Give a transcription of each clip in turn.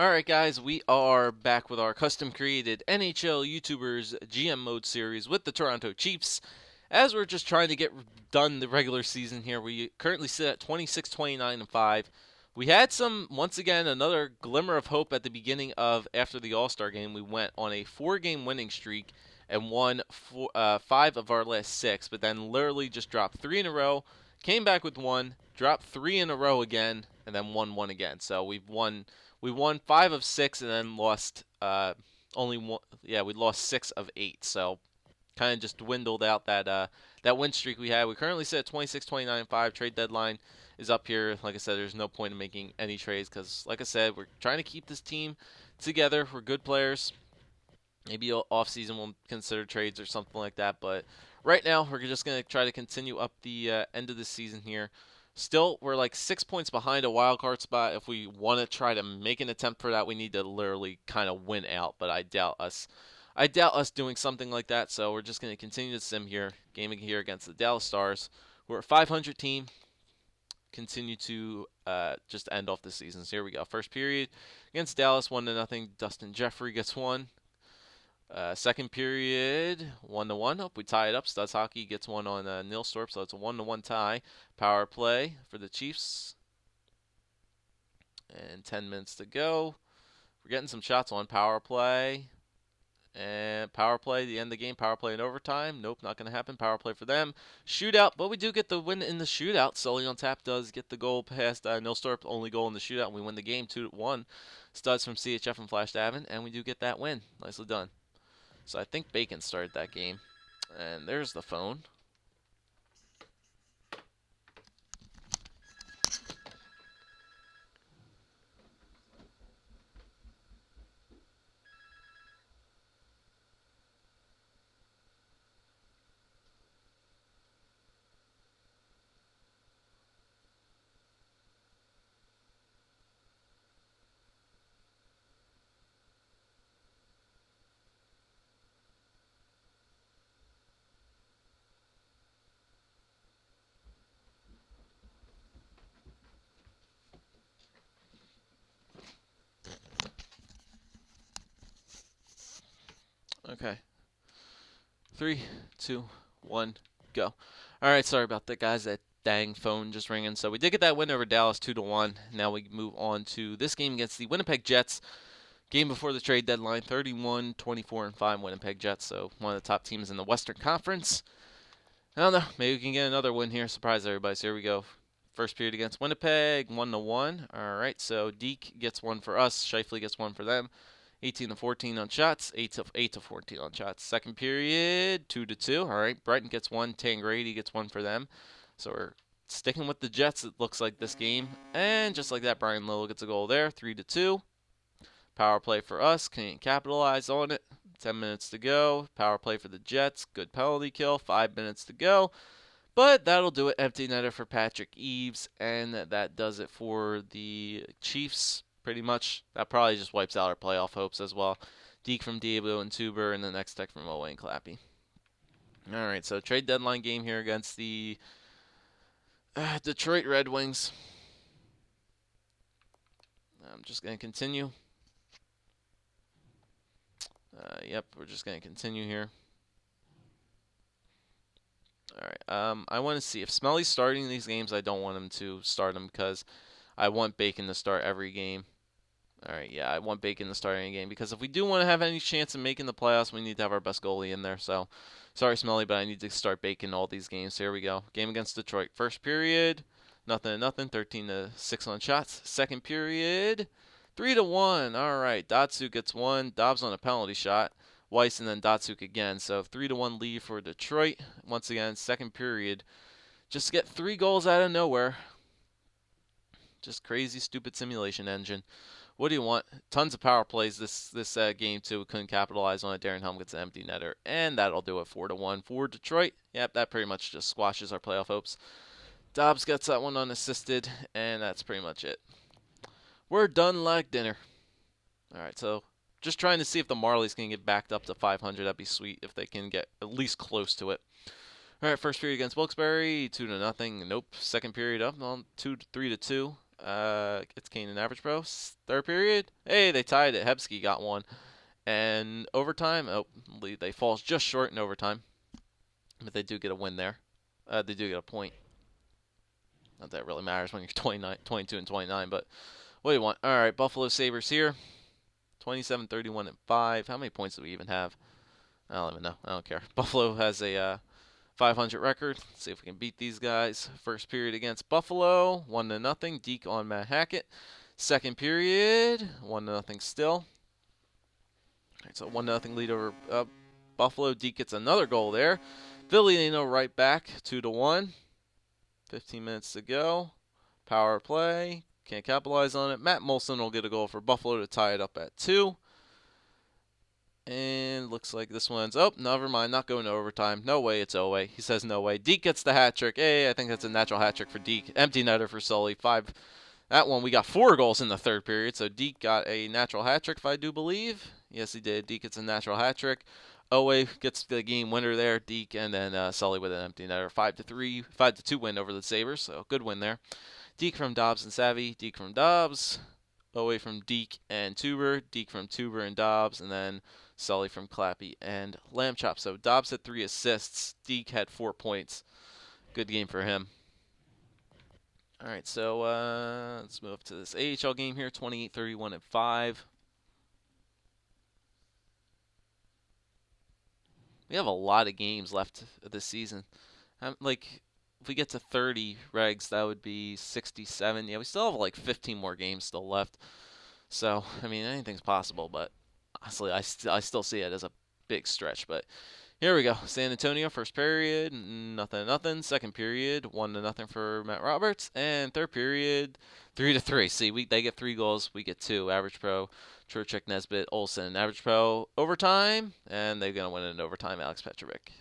Alright guys, we are back with our custom created NHL YouTubers GM mode series with the Toronto Chiefs. As we're just trying to get done the regular season here, we currently sit at 26, 29, and 5. We had once again, another glimmer of hope at the beginning of after the All-Star game. We went on a 4-game winning streak and won 5 of our last 6, but then literally just dropped 3 in a row, came back with 1, dropped 3 in a row again, and then won 1 again. So we won 5 of 6 and then lost only one. Yeah, we lost 6 of 8. So kind of just dwindled out that win streak we had. We currently sit at 26, 29, 5. Trade deadline is up here. Like I said, there's no point in making any trades because, like I said, we're trying to keep this team together. We're good players. Maybe off season we'll consider trades or something like that. But right now we're just gonna try to continue up the end of the season here. Still, we're like 6 points behind a wild card spot. If we want to try to make an attempt for that, we need to literally kind of win out. But I doubt us. I doubt us doing something like that. So we're just going to continue to sim here, gaming here against the Dallas Stars. We're a 500 team. Continue to just end off the season. So here we go. First period against Dallas, 1-0. Dustin Jeffrey gets one. Second period, 1-1. Hope we tie it up. Studs Hockey gets one on Nilstorp, so it's a 1-1 tie. Power play for the Chiefs. And 10 minutes to go. We're getting some shots on power play. And power play, the end of the game, power play in overtime. Nope, not going to happen. Power play for them. Shootout, but we do get the win in the shootout. Sully on tap does get the goal past Nilstorp, only goal in the shootout, and we win the game 2-1. Studs from CHF and Flash Davin, and we do get that win. Nicely done. So I think Bacon started that game. And there's the phone. Okay. 3, 2, 1, go. Alright, sorry about that, guys. That dang phone just ringing. So we did get that win over Dallas 2-1. Now we move on to this game against the Winnipeg Jets. Game before the trade deadline, 31, 24, and 5 Winnipeg Jets. So one of the top teams in the Western Conference. I don't know. Maybe we can get another win here. Surprise everybody. So here we go. First period against Winnipeg, 1-1. Alright, so Deke gets one for us. Shifley gets one for them. 18-14 on shots, 8-14 on shots. Second period, 2-2. All right, Brighton gets one, Tangrady gets one for them. So we're sticking with the Jets, it looks like, this game. And just like that, Brian Little gets a goal there, 3-2. Power play for us, can't capitalize on it. 10 minutes to go. Power play for the Jets, good penalty kill, 5 minutes to go. But that'll do it. Empty netter for Patrick Eaves, and that does it for the Chiefs. Pretty much, that probably just wipes out our playoff hopes as well. Deke from Diablo and Tuber, and the next tech from Owe and Clappy. Alright, so trade deadline game here against the Detroit Red Wings. I'm just going to continue. Yep, we're just going to continue here. Alright, I want to see if Smelly's starting these games. I don't want him to start them because I want Bacon to start every game. Alright, yeah, I want Bacon to start any game because if we do want to have any chance of making the playoffs, we need to have our best goalie in there. So, sorry, Smelly, but I need to start Bacon all these games. So here we go. Game against Detroit. First period, 0-0, 13-6 on shots. Second period, 3-1. Alright, Datsuk gets one. Dobbs on a penalty shot. Weiss and then Datsuk again. So 3-1 lead for Detroit. Once again, second period. Just get 3 goals out of nowhere. Just crazy, stupid simulation engine. What do you want? Tons of power plays this game too. We couldn't capitalize on it. Darren Helm gets an empty netter, and that'll do it. 4-1 for Detroit. Yep, that pretty much just squashes our playoff hopes. Dobbs gets that one unassisted, and that's pretty much it. We're done like dinner. All right, so just trying to see if the Marlies can get backed up to 500. That'd be sweet if they can get at least close to it. All right, first period against Wilkes-Barre, 2-0. Nope. Second period up, 3-2. It's Kane and Average Pro. Third period. Hey, they tied it. Hebsky got one. And overtime. Oh, they fall just short in overtime. But they do get a win there. They do get a point. Not that it really matters when you're 29, 22 and 29, but what do you want? All right, Buffalo Sabres here. 27, 31, and 5. How many points do we even have? I don't even know. I don't care. Buffalo has a 500 record. Let's see if we can beat these guys. First period against Buffalo, 1-0. Deke on Matt Hackett. Second period, 1-0 still. All right, so 1-0 lead over Buffalo. Deke gets another goal there. Villino right back, 2-1. 15 minutes to go. Power play. Can't capitalize on it. Matt Molson will get a goal for Buffalo to tie it up at 2. And looks like this one's... Oh, never mind. Not going to overtime. No way, it's Owe. He says no way. Deke gets the hat trick. Hey, I think that's a natural hat trick for Deke. Empty netter for Sully. 5. That one, we got 4 goals in the third period. So Deke got a natural hat trick, if I do believe. Yes, he did. Deke gets a natural hat trick. Owe gets the game winner there, Deke, and then Sully with an empty netter. 5-2 win over the Sabres, so good win there. Deke from Dobbs and Savvy, Deke from Dobbs, Owe from Deke and Tuber, Deke from Tuber and Dobbs, and then Sully from Clappy and Lamb Chop. So Dobbs had 3 assists, Deke had 4 points. Good game for him. All right, so let's move to this AHL game here, 28, 31, and 5. We have a lot of games left this season. Like, if we get to 30 regs, that would be 67. Yeah, we still have like 15 more games still left. So, I mean, anything's possible, but honestly, I still see it as a big stretch. But here we go. San Antonio, first period, nothing. Second period, 1-0 for Matt Roberts. And third period, 3-3. See, they get 3 goals, we get 2. Average Pro, Trocheck, Nesbitt, Olsen. Average Pro, overtime, and they're going to win it in overtime, Alex Petrovic.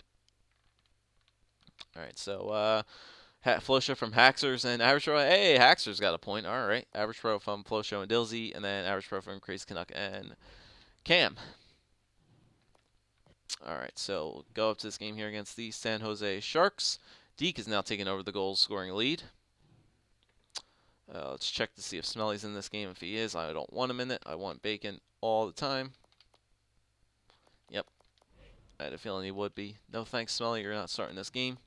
All right, so Flosha from Haxers and Average Pro. Hey, Haxers got a point. All right, Average Pro from Flosha and Dilsey, and then Average Pro from Crazy Canuck and Cam. All right, so we'll go up to this game here against the San Jose Sharks. Deke is now taking over the goal-scoring lead. Let's check to see if Smelly's in this game. If he is, I don't want him in it. I want Bacon all the time. Yep, I had a feeling he would be. No thanks, Smelly. You're not starting this game.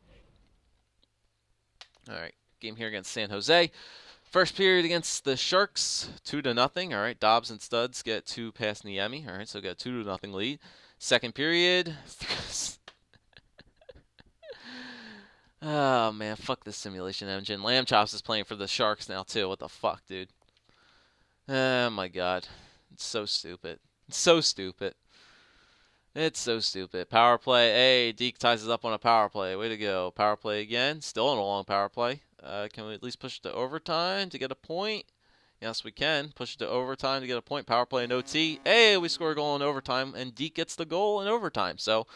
All right, game here against San Jose. First period against the Sharks, 2-0. All right, Dobbs and Studs get 2 past Niemi. All right, so got a 2-0 lead. Second period. Oh, man, fuck this simulation engine. Lamb Chops is playing for the Sharks now, too. What the fuck, dude? Oh, my God. It's so stupid. It's so stupid. It's so stupid. Power play. Hey, Deke ties us up on a power play. Way to go. Power play again. Still in a long power play. Can we at least push it to overtime to get a point? Yes, we can. Push it to overtime to get a point. Power play and OT. Hey, we score a goal in overtime, and Deke gets the goal in overtime. So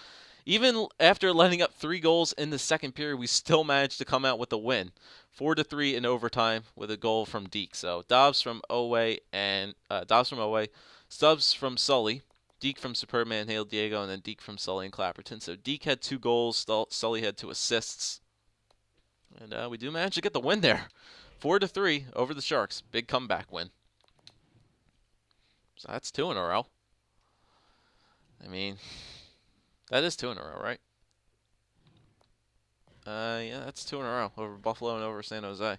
even after letting up 3 goals in the second period, we still managed to come out with a win. 4-3 in overtime with a goal from Deke. So Dobbs from Owe and Stubbs from Sully. Deke from Superman, Hale Diego, and then Deke from Sully and Clapperton. So Deke had 2 goals, Sully had 2 assists. And we do manage to get the win there. 4-3 over the Sharks. Big comeback win. So that's 2 in a row. I mean, that is 2 in a row, right? Yeah, that's 2 in a row. Over Buffalo and over San Jose. All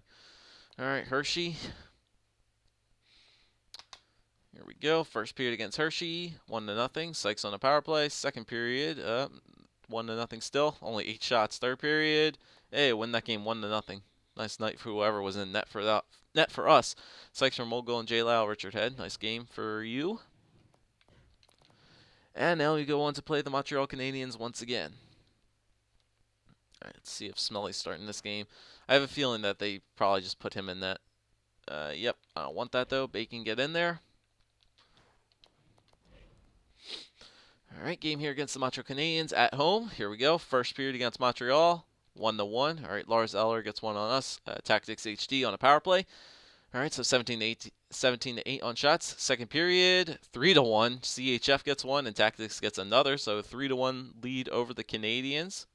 right, Hershey. Here we go. First period against Hershey, 1-0. Sykes on a power play. Second period, 1-0 still. Only 8 shots. Third period, hey, win that game 1-0. Nice night for whoever was in net for us. Sykes from Mogul and J. Lau, Richard Head. Nice game for you. And now we go on to play the Montreal Canadiens once again. All right, let's see if Smelly's starting this game. I have a feeling that they probably just put him in net. Yep, I don't want that though. Bacon, get in there. All right, game here against the Montreal Canadiens at home. Here we go. First period against Montreal, 1-1. All right, Lars Eller gets 1 on us. Tactics HD on a power play. All right, so 17-8 on shots. Second period, 3-1. CHF gets 1 and Tactics gets another. So 3-1 lead over the Canadiens.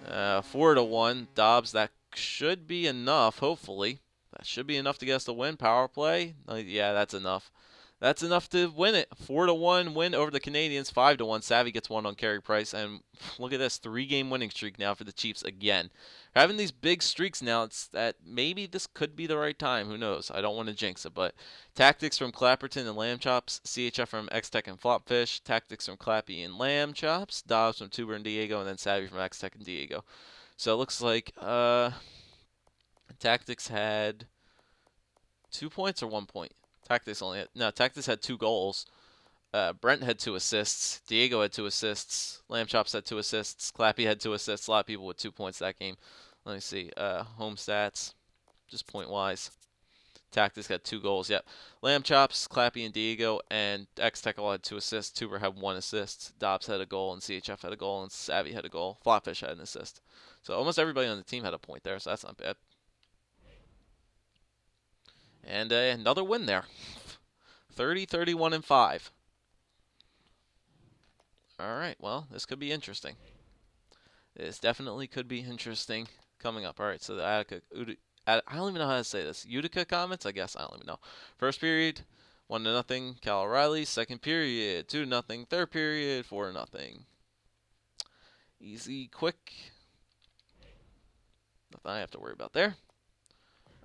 4-1. Dobbs, that should be enough, hopefully. That should be enough to get us the win. Power play. Yeah, that's enough. That's enough to win it. 4-1 win over the Canadians. 5-1. Savvy gets one on Carey Price, and look at this 3-game winning streak now for the Chiefs again. Having these big streaks now, it's that maybe this could be the right time. Who knows? I don't want to jinx it, but tactics from Clapperton and Lamb Chops, CHF from X-Tech and Flopfish, tactics from Clappy and Lamb Chops, Dobbs from Tuber and Diego, and then Savvy from X-Tech and Diego. So it looks like tactics had 2 points or 1 point. Tactics had 2 goals. Brent had 2 assists. Diego had 2 assists. Lamb Chops had 2 assists. Clappy had 2 assists. A lot of people with 2 points that game. Let me see. Home stats, just point wise. Tactics had 2 goals. Yep. Lamb Chops, Clappy, and Diego, and X-Tech all had 2 assists. Tuber had 1 assist. Dobbs had a goal, and CHF had a goal, and Savvy had a goal. Flopfish had an assist. So almost everybody on the team had a point there, so that's not bad. And another win there. 30-31-5. All right, well, this could be interesting. This definitely could be interesting coming up. All right, so the I don't even know how to say this. Utica comments? I guess I don't even know. First period, 1-0, Cal O'Reilly. Second period, 2-0. Third period, 4-0. Easy, quick. Nothing I have to worry about there.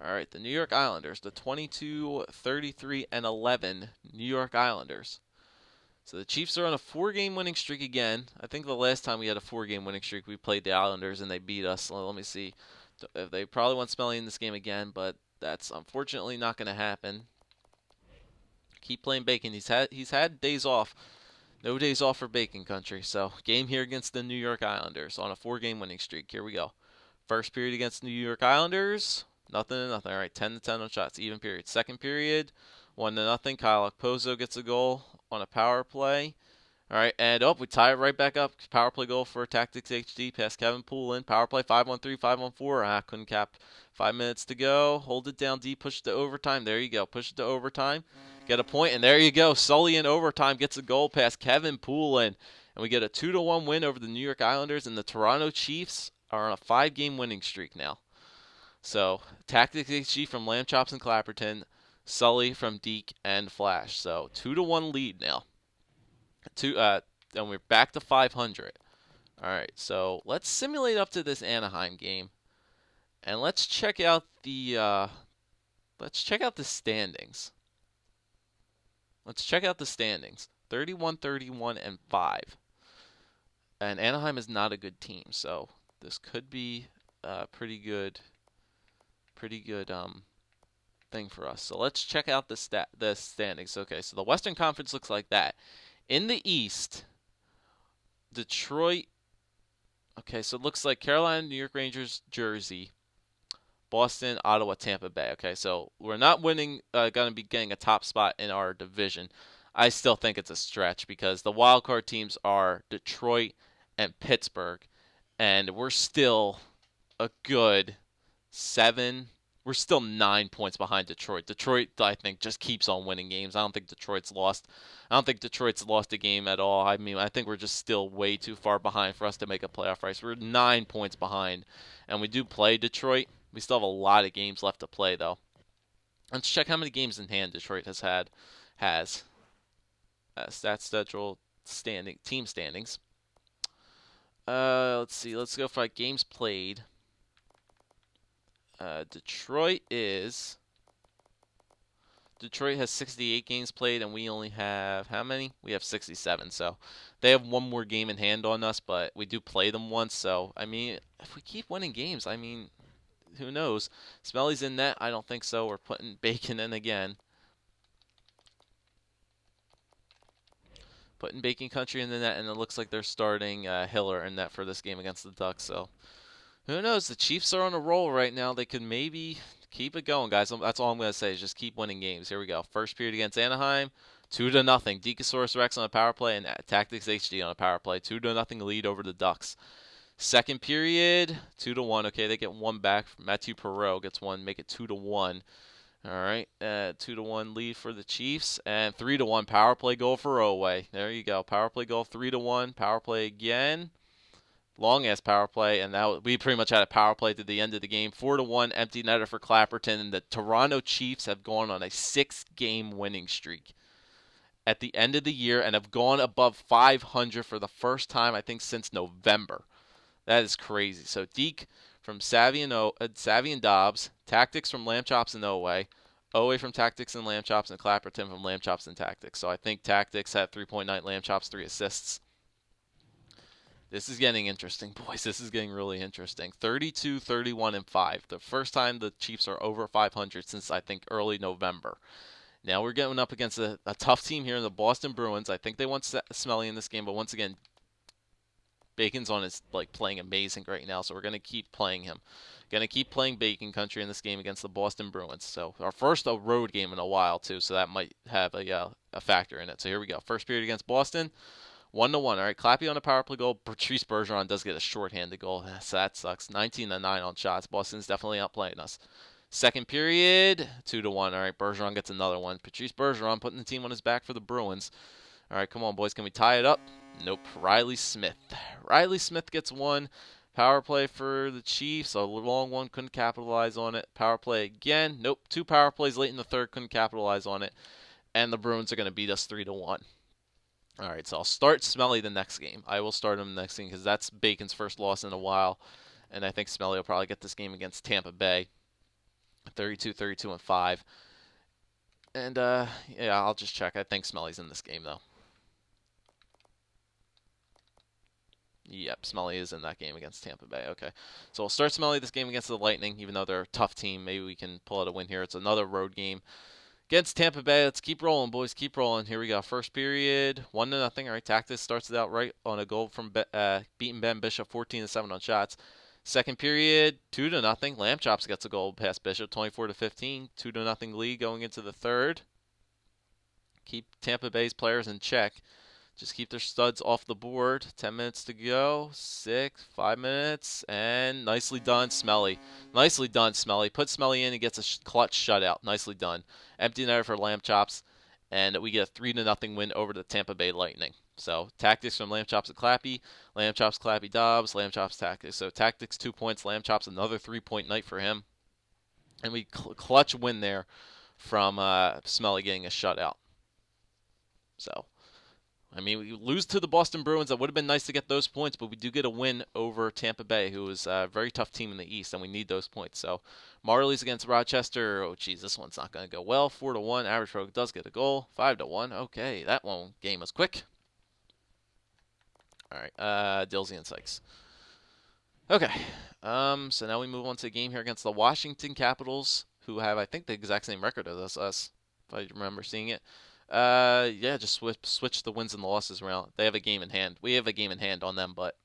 All right, the New York Islanders, the 22-33-11 New York Islanders. So the Chiefs are on a 4-game winning streak again. I think the last time we had a 4-game winning streak, we played the Islanders and they beat us. So let me see. They probably want Smelly in this game again, but that's unfortunately not going to happen. Keep playing Bacon. He's had days off. No days off for Bacon Country. So game here against the New York Islanders on a 4-game winning streak. Here we go. First period against New York Islanders. 0-0. All right, 10-10 on shots. Even period. Second period, 1-0. Kyle Okposo gets a goal on a power play. All right, and we tie it right back up. Power play goal for Tactics HD past Kevin Poulin. Power play 5-1-3, 5-1-4. Couldn't cap. 5 minutes to go. Hold it down deep. Push it to overtime. There you go. Push it to overtime. Get a point, and there you go. Sully in overtime gets a goal past Kevin Poulin. And we get a 2-1 win over the New York Islanders, and the Toronto Chiefs are on a 5-game winning streak now. So, Tactics HG from Lamb Chops and Clapperton, Sully from Deke and Flash. So, 2-1 lead now. And we're back to 500. All right, so let's simulate up to this Anaheim game, and let's check out the standings. Let's check out the standings. 31-31-5. And Anaheim is not a good team, so this could be a pretty good thing for us. So let's check out the standings. Okay, so the Western Conference looks like that. In the East, Detroit. Okay, so it looks like Carolina, New York Rangers, Jersey, Boston, Ottawa, Tampa Bay. Okay, so we're not going to be getting a top spot in our division. I still think it's a stretch because the wild card teams are Detroit and Pittsburgh, and we're still a good 7. We're still 9 points behind Detroit. Detroit, I think, just keeps on winning games. I don't think Detroit's lost a game at all. I mean, I think we're just still way too far behind for us to make a playoff race. We're 9 points behind, and we do play Detroit. We still have a lot of games left to play, though. Let's check how many games in hand Detroit has. Stats schedule team standings. Let's see. Let's go for games played. Detroit has 68 games played, and we only have how many? We have 67. So they have one more game in hand on us, but we do play them once. So I mean, if we keep winning games, I mean, who knows? Smelly's in net. I don't think so. We're putting Bacon in again. Putting Bacon Country in the net, and it looks like they're starting Hiller in net for this game against the Ducks. So who knows? The Chiefs are on a roll right now. They could maybe keep it going, guys. That's all I'm going to say is just keep winning games. Here we go. First period against Anaheim, 2-0. Decosaurus Rex on a power play and Tactics HD on a power play. 2-0 lead over the Ducks. Second period, 2-1. Okay, they get one back. Mathieu Perreault gets one, make it 2-1. All right, 2-1 lead for the Chiefs, and 3-1 power play goal for Oway. There you go, power play goal, 3-1. Power play again. long-ass power play, and we pretty much had a power play to the end of the game. 4-1 empty netter for Clapperton, and the Toronto Chiefs have gone on a 6-game winning streak at the end of the year and have gone above 500 for the first time, I think, since November. That is crazy. So Deke from Savvy and Dobbs, Tactics from Lamb Chops and Owe from Tactics and Lamb Chops, and Clapperton from Lamb Chops and Tactics. So I think Tactics had 3.9, Lamb Chops 3 assists. This is getting interesting, boys. This is getting really interesting. 32, 31, and 5. The first time the Chiefs are over 500 since, I think, early November. Now we're getting up against a tough team here in the Boston Bruins. I think they want Smelly in this game, but once again, Bacon's on his playing amazing right now, so we're going to keep playing him. Going to keep playing Bacon Country in this game against the Boston Bruins. So our first road game in a while, too, so that might have a factor in it. So here we go. First period against Boston. 1-1. All right, Clappy on a power play goal. Patrice Bergeron does get a shorthanded goal. So that sucks. 19-9 on shots. Boston's definitely outplaying us. Second period, 2-1. All right, Bergeron gets another one. Patrice Bergeron putting the team on his back for the Bruins. All right, come on, boys. Can we tie it up? Nope. Riley Smith. Riley Smith gets one. Power play for the Chiefs. A long one. Couldn't capitalize on it. Power play again. Nope. 2 power plays late in the third. Couldn't capitalize on it. And the Bruins are going to beat us 3-1. All right, so I'll start Smelly the next game. I will start him the next game because that's Bacon's first loss in a while. And I think Smelly will probably get this game against Tampa Bay. 32, 32, and 5. And, yeah, I'll just check. I think Smelly's in this game, though. Yep, Smelly is in that game against Tampa Bay. Okay, so we'll start Smelly this game against the Lightning, even though they're a tough team. Maybe we can pull out a win here. It's another road game against Tampa Bay. Let's keep rolling, boys. Keep rolling. Here we go. First period, 1-0. All right, Tactics starts it out right on a goal from beating Ben Bishop, 14-7 on shots. Second period, 2-0. Lamb Chops gets a goal past Bishop, 24-15. 2-0 lead going into the third. Keep Tampa Bay's players in check. Just keep their studs off the board. 10 minutes to go. 5 minutes. And nicely done, Smelly. Nicely done, Smelly. Put Smelly in. He gets a clutch shutout. Nicely done. Empty netter for Lamb Chops. And we get a 3-0 win over the Tampa Bay Lightning. So, Tactics from Lamb Chops and Clappy. Lamb Chops, Clappy, Dobbs. Lamb Chops, Tactics. So, Tactics, 2 points. Lamb Chops, another 3-point night for him. And we clutch win there from Smelly getting a shutout. So, I mean, we lose to the Boston Bruins. That would have been nice to get those points, but we do get a win over Tampa Bay, who is a very tough team in the East, and we need those points. So, Marley's against Rochester. Oh, geez, this one's not going to go well. 4-1. Average Pro does get a goal. 5-1. Okay, that one game was quick. All right, Dilsey and Sykes. Okay, so now we move on to the game here against the Washington Capitals, who have, I think, the exact same record as us, if I remember seeing it. Yeah, just switch the wins and the losses around. They have a game in hand. We have a game in hand on them, but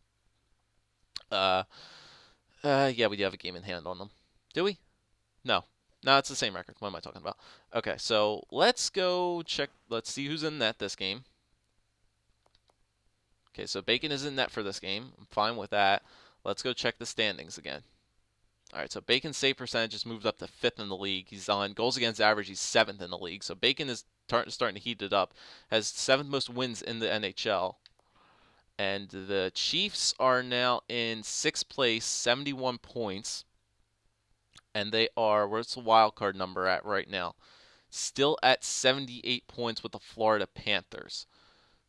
yeah, we do have a game in hand on them. Do we? No, it's the same record. What am I talking about? Okay, so let's go check. Let's see who's in net this game. Okay, so Bacon is in net for this game. I'm fine with that. Let's go check the standings again. All right, so Bacon's save percentage has moved up to 5th in the league. He's on goals against average. He's 7th in the league. So Bacon is starting to heat it up. Has 7th most wins in the NHL. And the Chiefs are now in 6th place, 71 points. And they are, where's the wild card number at right now? Still at 78 points with the Florida Panthers.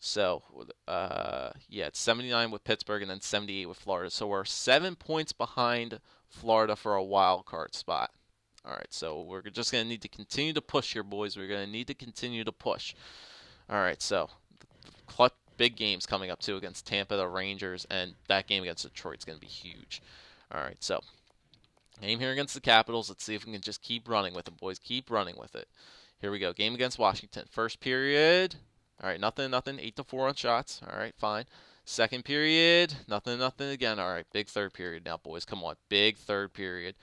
So, yeah, it's 79 with Pittsburgh and then 78 with Florida. So we're 7 points behind Florida for a wild card spot. All right, so we're just going to need to continue to push here, boys. We're going to need to continue to push. All right, so big games coming up, too, against Tampa, the Rangers, and that game against Detroit is going to be huge. All right, so game here against the Capitals. Let's see if we can just keep running with it, boys. Keep running with it. Here we go. Game against Washington. First period. All right, nothing. 8-4 on shots. All right, fine. Second period, nothing again. All right, big third period now, boys. Come on, big third period.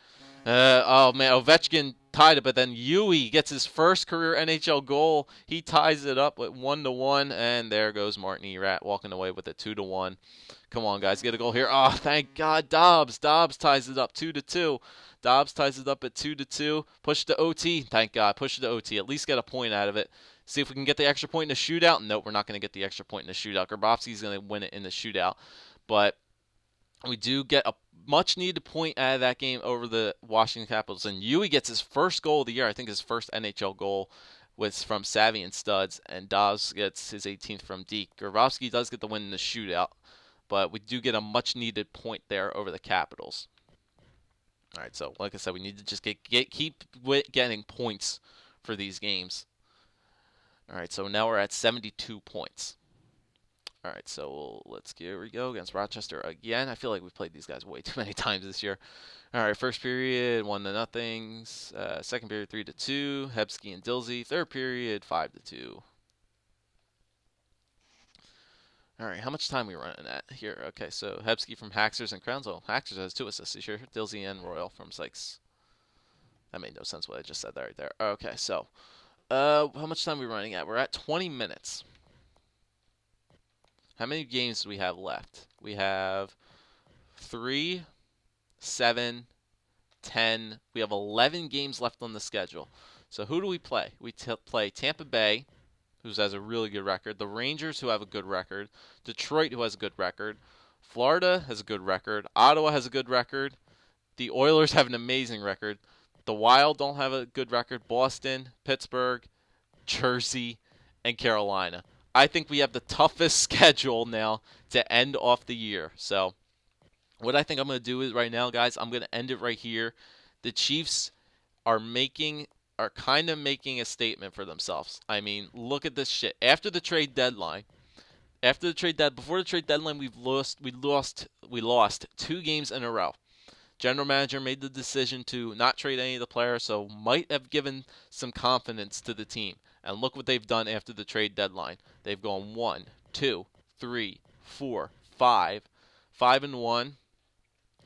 Oh, man, Ovechkin tied it, but then Yui gets his first career NHL goal. He ties it up with 1-1, and there goes Martin Erat walking away with it 2-1. Come on, guys, get a goal here. Oh, thank God, Dobbs ties it up 2-2. Dobbs ties it up at 2-2. Push to OT. Thank God, push it to OT. At least get a point out of it. See if we can get the extra point in the shootout. Nope, we're not going to get the extra point in the shootout. Grabowski's going to win it in the shootout. But We do get a much needed point out of that game over the Washington Capitals, and Yui gets his first goal of the year. I think his first NHL goal was from Savvy and Studs, and Dawes gets his 18th from Deke. Gravovsky does get the win in the shootout, but we do get a much needed point there over the Capitals. All right, so like I said, we need to just keep getting points for these games. All right, so now we're at 72 points. All right, so here we go against Rochester again. I feel like we've played these guys way too many times this year. All right, first period 1-0. Second period 3-2. Hebsky and Dilsey. Third period 5-2. All right, how much time are we running at here? Okay, so Hebsky from Haxers and Crowns. Oh, Haxers has 2 assists this year. Dilsey and Royal from Sykes. That made no sense what I just said right there. Okay, so how much time are we running at? We're at 20 minutes. How many games do we have left? We have 3, 7, 10. We have 11 games left on the schedule. So who do we play? We play Tampa Bay, who has a really good record. The Rangers, who have a good record. Detroit, who has a good record. Florida has a good record. Ottawa has a good record. The Oilers have an amazing record. The Wild don't have a good record. Boston, Pittsburgh, Jersey, and Carolina. I think we have the toughest schedule now to end off the year. So what I think I'm going to do is right now, guys, I'm going to end it right here. The Chiefs are kind of making a statement for themselves. I mean, look at this shit. After the trade deadline, before the trade deadline, we lost 2 games in a row. General manager made the decision to not trade any of the players, so might have given some confidence to the team. And look what they've done after the trade deadline. They've gone 1, 2, 3, 4, 5, 5-1,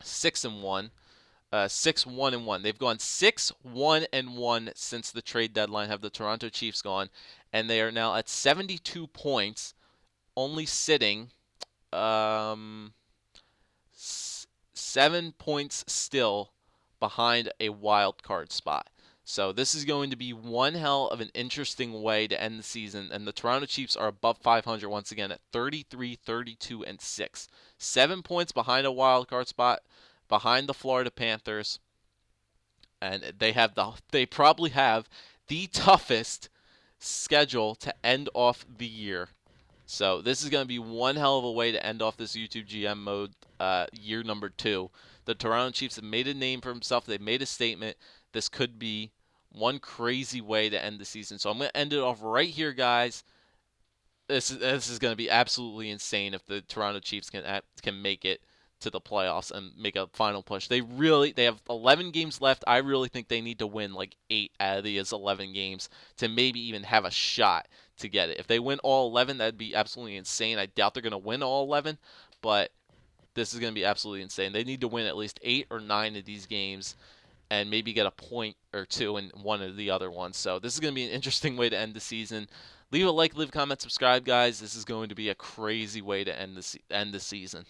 6-1, 6-1-1. They've gone 6-1-1 since the trade deadline. Have the Toronto Chiefs gone, and they are now at 72 points, only sitting 7 points still behind a wild card spot. So this is going to be one hell of an interesting way to end the season, and the Toronto Chiefs are above 500 once again at 33, 32, and 6. 7 points behind a wild card spot, behind the Florida Panthers, and they probably have the toughest schedule to end off the year. So this is going to be one hell of a way to end off this YouTube GM mode year number 2. The Toronto Chiefs have made a name for themselves. They've made a statement. This could be one crazy way to end the season. So I'm going to end it off right here, guys. This is going to be absolutely insane if the Toronto Chiefs can make it to the playoffs and make a final push. They have 11 games left. I really think they need to win like 8 out of these 11 games to maybe even have a shot to get it. If they win all 11, that'd be absolutely insane. I doubt they're going to win all 11, but this is going to be absolutely insane. They need to win at least 8 or 9 of these games and maybe get a point or 2 in one of the other ones. So this is going to be an interesting way to end the season. Leave a like, leave a comment, subscribe, guys. This is going to be a crazy way to end the season.